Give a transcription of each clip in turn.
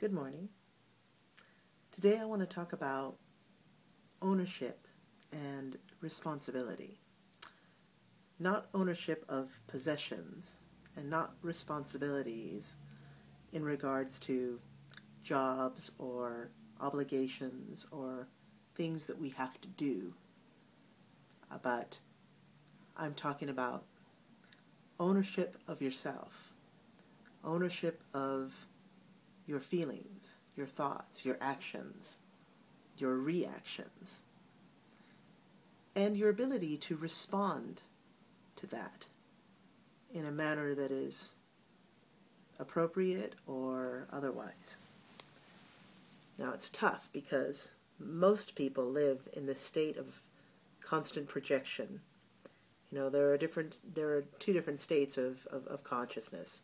Good morning. Today I want to talk about ownership and responsibility. Not ownership of possessions and not responsibilities in regards to jobs or obligations or things that we have to do. But I'm talking about ownership of yourself, ownership of your feelings, your thoughts, your actions, your reactions, and your ability to respond to that in a manner that is appropriate or otherwise. Now, it's tough because most people live in this state of constant projection. There are two different states of consciousness.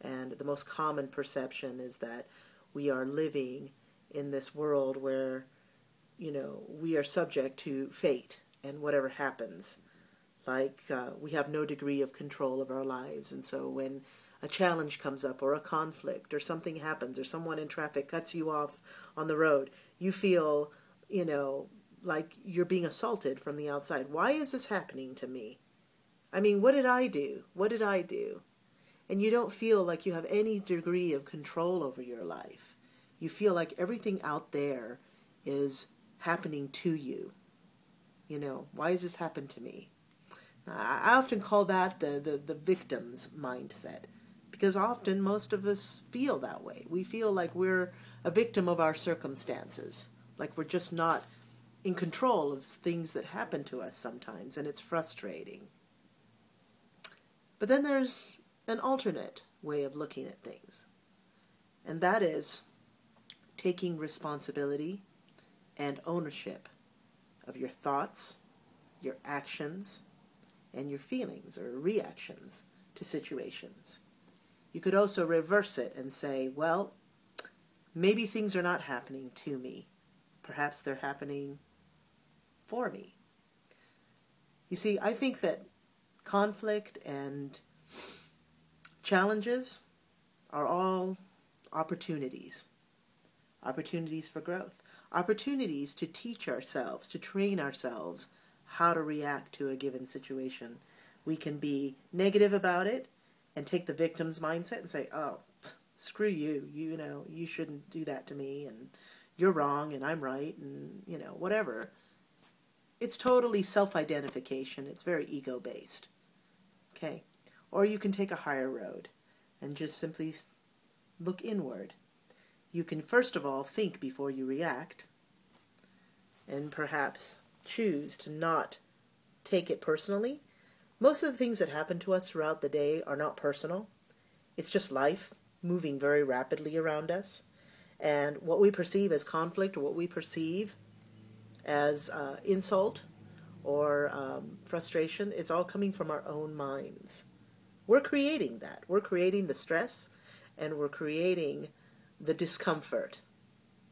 And the most common perception is that we are living in this world where, we are subject to fate and whatever happens. We have no degree of control of our lives. And so when a challenge comes up or a conflict or something happens or someone in traffic cuts you off on the road, you feel, like you're being assaulted from the outside. Why is this happening to me? I mean, what did I do? What did I do? And you don't feel like you have any degree of control over your life. You feel like everything out there is happening to you. Why has this happened to me? I often call that the victim's mindset. Because often most of us feel that way. We feel like we're a victim of our circumstances. Like we're just not in control of things that happen to us sometimes. And it's frustrating. But then there's an alternate way of looking at things. And that is taking responsibility and ownership of your thoughts, your actions, and your feelings or reactions to situations. You could also reverse it and say, well, maybe things are not happening to me. Perhaps they're happening for me. You see, I think that conflict and challenges are all opportunities for growth, opportunities to teach ourselves, to train ourselves how to react to a given situation. We can be negative about it and take the victim's mindset and say, oh, screw you, you shouldn't do that to me, and you're wrong and I'm right, and whatever. It's totally self-identification. It's very ego-based. Okay? Or you can take a higher road and just simply look inward. You can first of all think before you react and perhaps choose to not take it personally. Most of the things that happen to us throughout the day are not personal. It's just life moving very rapidly around us. And what we perceive as conflict or what we perceive as insult or frustration, it's all coming from our own minds. We're creating that. We're creating the stress and we're creating the discomfort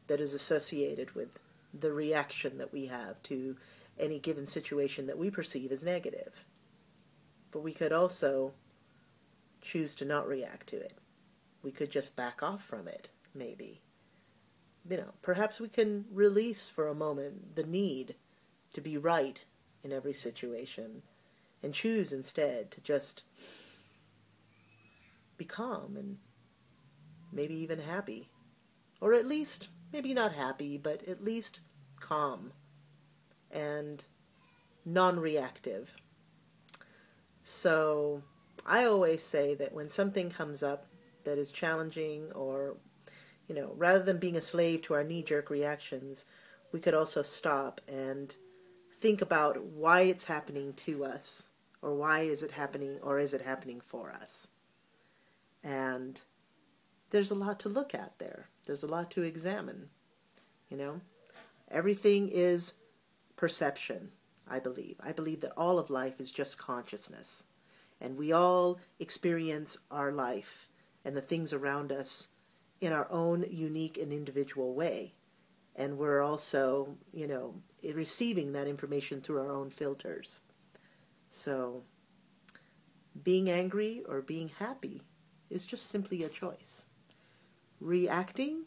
that is associated with the reaction that we have to any given situation that we perceive as negative. But we could also choose to not react to it. We could just back off from it, maybe. Perhaps we can release for a moment the need to be right in every situation and choose instead to just be calm and maybe even happy. Or at least, maybe not happy, but at least calm and non-reactive. So I always say that when something comes up that is challenging or, rather than being a slave to our knee-jerk reactions, we could also stop and think about why it's happening to us, or why is it happening, or is it happening for us? And there's a lot to look at there. There's a lot to examine. Everything is perception, I believe. I believe that all of life is just consciousness. And we all experience our life and the things around us in our own unique and individual way. And we're also, receiving that information through our own filters. So being angry or being happy is just simply a choice. Reacting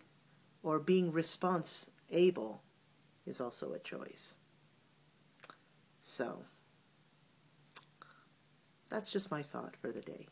or being response-able is also a choice. So, that's just my thought for the day.